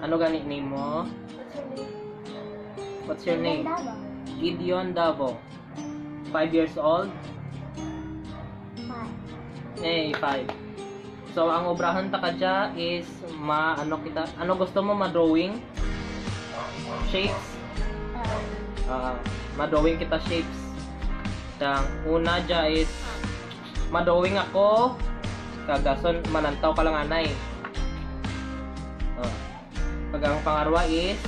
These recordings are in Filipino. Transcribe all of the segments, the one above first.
Ano gani name mo? What's your name? Gideon Davo. 5 years old? 5. So, ang obrahan ta kadya is ano gusto mo ma-drawing? Shapes? Ma-drawing kita shapes. Ang una dya is ma-drawing ako kagason manantaw ka lang anay. Pag ang pangarwa is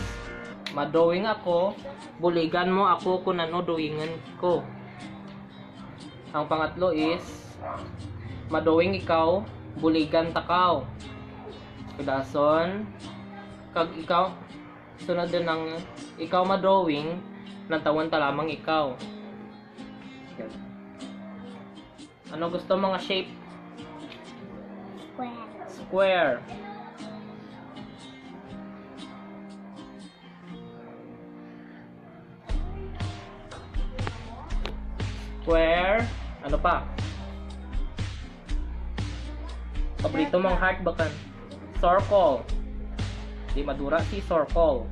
ma-drawing ako, buligan mo ako kung ano drawingan ko. Ang pangatlo is ma-drawing ikaw, buligan takaw. Kadason kag ikaw sunod din ng ikaw ma-drawing, nantawan ta lamang ikaw. Ano gusto mga shape? Square. Square. Ano pa? Paborito mong heart bakan? Circle. Di madura si circle.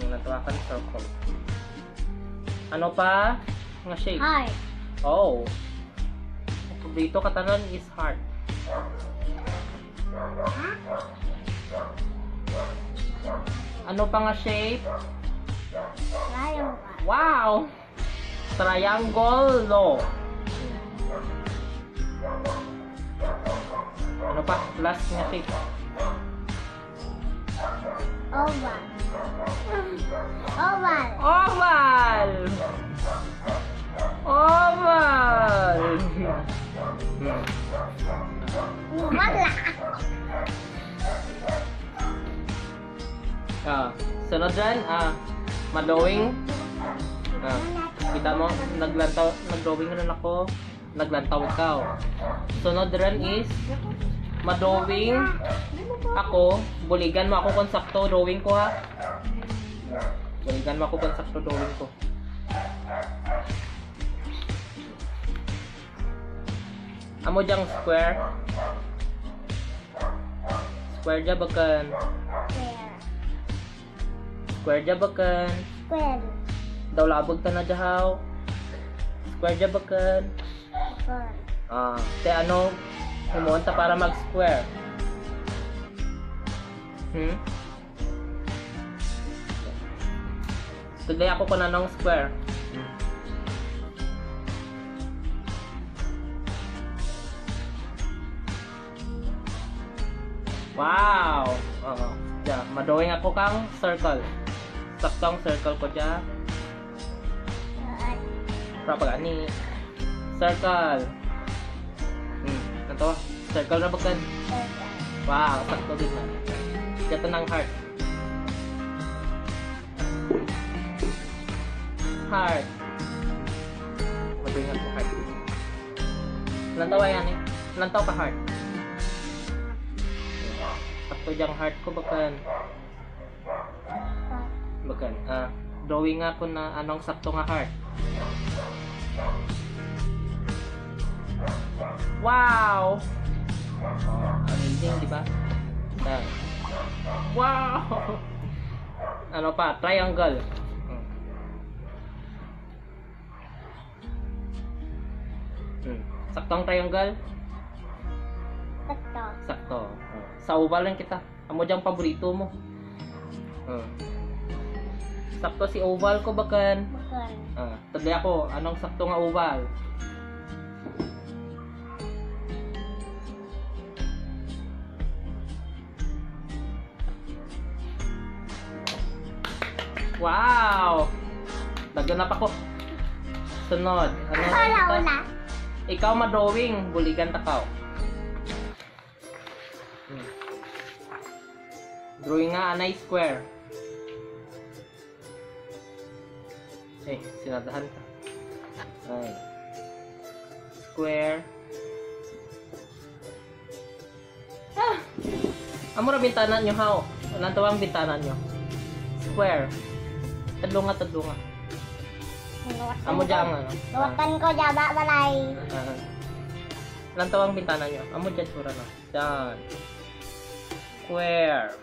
Natawakan circle. Ano pa? Mga shape. Heart. Oh. Paborito katanan is heart. Ano pa nga shape? Triangle. Wow! Triangle, no. Ano pa? Last nga shape. Oval. Oval. Oval! Oval! Wala. Sunod dyan, ma-drawing. Kita mo, nag-drawing na ako, naglantaw ikaw. Sunod dyan is, ma-drawing ako, buligan mo ako kung sakto drawing ko ha. Buligan mo ako kung sakto drawing ko. Amo dyang square. Square dya bakan. Square dya bakan. Square. Daw labog ta na dyahaw. Square dya bakan. Te ano, himuon ta para mag-square. Today ako kung anong square. Wow! Ma-drawing ako kang circle. Saktong circle ko dyan. Para pag ani. Circle. Ito, circle na bagan. Wow, sakto din na. Dito ng heart. Heart. Ma-drawing ako heart. Lantaw yan eh. Lantaw ka heart. Sakto dyang heart ko bakan. Drawing ako na anong sakto nga heart. Wow! Amazing, di ba? Wow! Ano pa? Triangle. Saktong triangle? Sakto. Sakto. Sa oval lang kita. Amo dyang paborito mo. Sakto si oval ko bakan. Tadli ako, anong sakto nga oval? Wow! Nagganap ako. Sunod. Wala. Ikaw ma-drawing, buligan takaw. Drawing nga anay square. Sinadahan ka. Ay. Square. Amo ra bintana nyo how? Anong tawag bintana nyo? Square. Tadlunga. Amo dyan ano? Luwakan ko jaba balay. Anong tawag bintana nyo? Amo dyan sura no? Dyan. Square.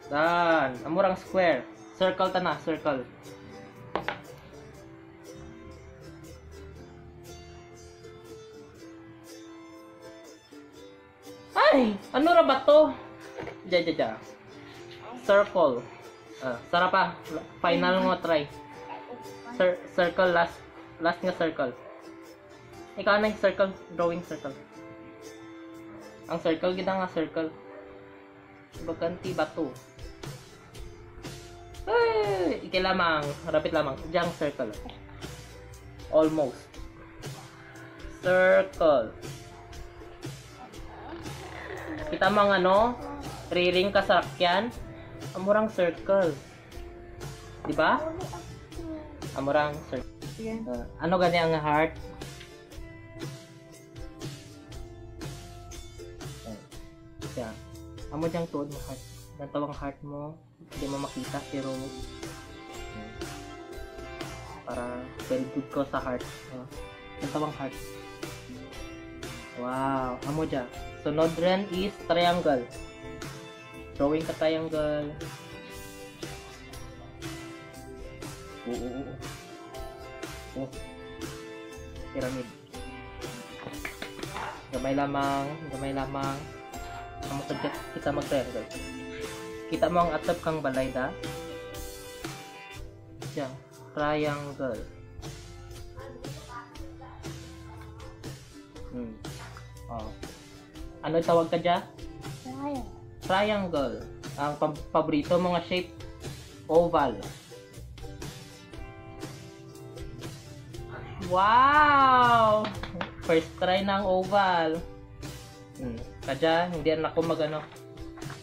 Dan, amurang square. Circle ta na, circle. Ay, ano ra ba to? Ja. Circle. Sarap pa. Final mo try. Circle last nga circle. Ikaw na yung circle, drawing circle. Ang circle kita nga circle. Baganti bato. Ay, iki lamang, rapid lamang. Diyan circle. Almost. Circle. Kita mga ano, riring kasakyan. Amurang circle. Di ba? Amurang circle. Ano gani ang heart? Yan. Amo diyang tuod mo heart. Natawang heart mo, hindi mo makita pero para very good ko sa heart. Natawang heart. Wow, amo dyan. Sunod rin is triangle. Drawing ka triangle. Oh. Pyramid. Gamay lamang. Amo kita mag-triangle. Kita mo ang atap kang balay da. Diyan, triangle. Oh. Ano tawag ka dyan? Triangle. Ang paborito mga shape, oval. Wow! First try ng oval. Kadya, hindi na ako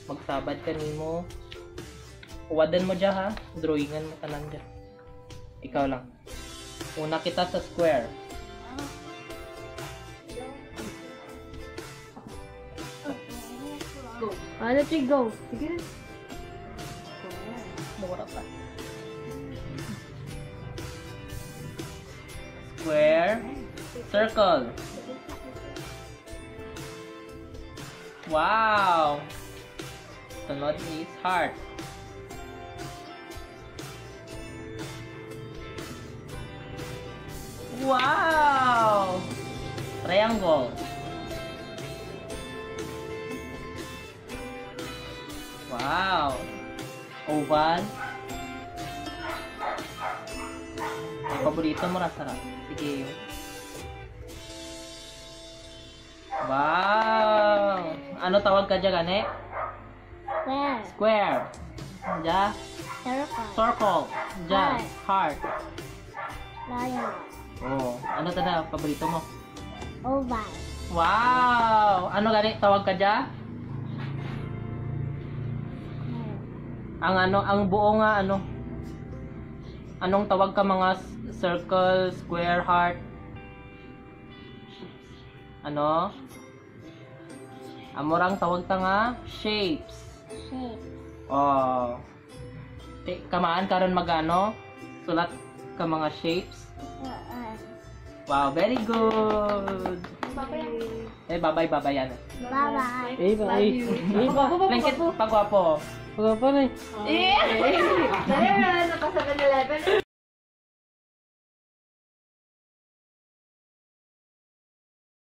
magsabad kanimo. Uwadan mo dyan ha. Drawingan mo tanan dyan. Ikaw lang. Una kita sa square. Let's go. Sige. Mura pa. Square. Circle. Wow! Sunod is heart. Wow! Triangle. Wow! Oval. Ay, paborito mo sarap. Sige. Wow! Ano tawag ka dyan, gani? Where? Square. Dyan. Circle. Circle. Dyan. Heart. Triangle. Oh. Ano tada? Paborito mo? Oval. Wow! Ano gani? Tawag ka dyan? Ang buo nga anong tawag ka mga circle, square, heart? Ano? Amorang tawag ta nga shapes. Shape. Oh. Kamaan karon magano? Sulat ka mga shapes. Wow, very good. Bye-bye yan. Bye-bye. Bye-bye. Blanket pagwapo. Pagwapo na Dali na, nakasabi na level.